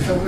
Faded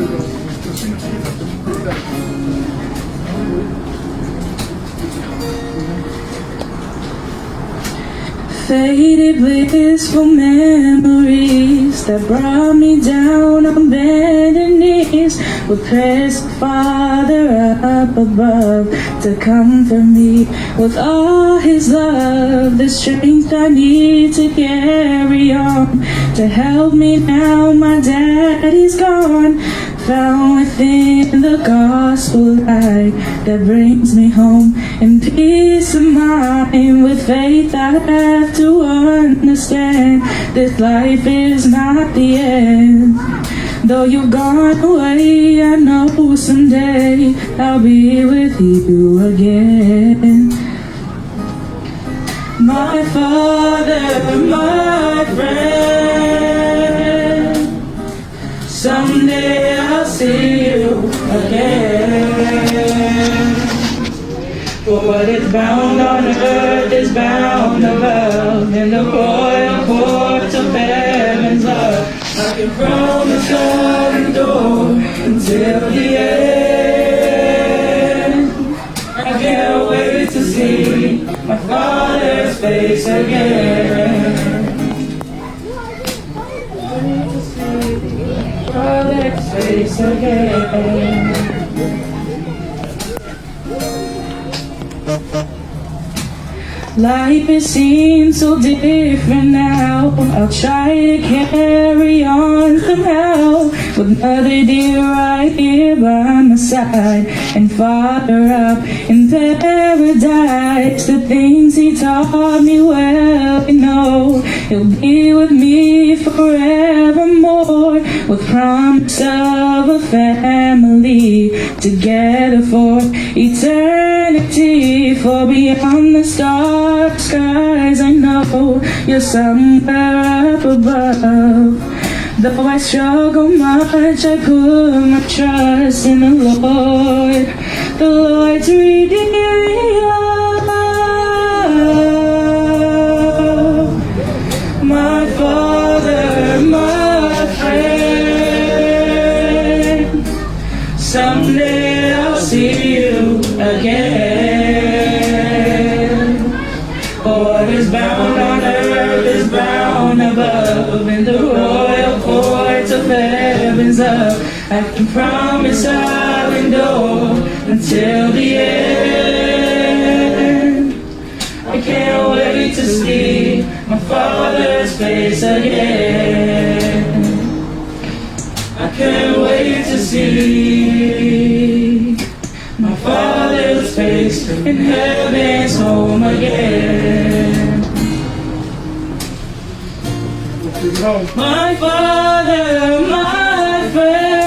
blissful memories that brought me down on bended knees would press the Father up above to comfort me with all His love, the strength I need to carry on, to help me now my daddy's gone. Found within the gospel light that brings me home in peace of mind. With faith I have to understand this life is not the end. Though you've gone away, I know someday I'll be with you again. My Father, my friend, someday I'll see you again. For what is bound on earth is bound above, in the royal courts of heaven's love. I can promise I'll endure until the end. I can't wait to see my Father's face again. Father's face again. Life it seems so different now. I'll try to carry on somehow, with Mother dear right here by my side, and Father up in paradise. The things He taught me well, you know, He'll be with me forevermore, with promise of a family together for eternity. For beyond the dark skies, I know You're somewhere up above. Though I struggle much, I put my trust in the Lord's redeeming love. My Father, my friend, someday I'll see You again. For what is bound on earth is bound above, in the royal courts of heaven's love. I can promise I'll endure until the end. I can't wait to see my Father's face again. I can't wait to see my Father's face in heaven's home again. My Father, my friend,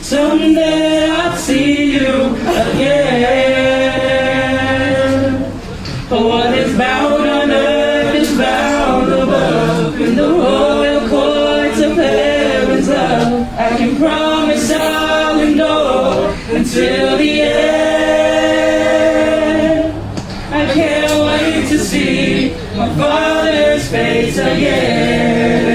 someday I'll see You again. For what is bound on earth is bound above, in the royal courts of heaven's love. I can promise I'll endure until the end. I can't wait to see my Father's face again.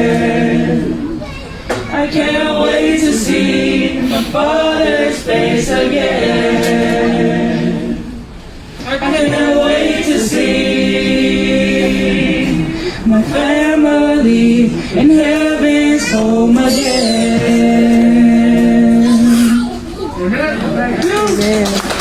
I can't wait to see my Father's face again. I can't wait to see my family in heaven's home again. Amen.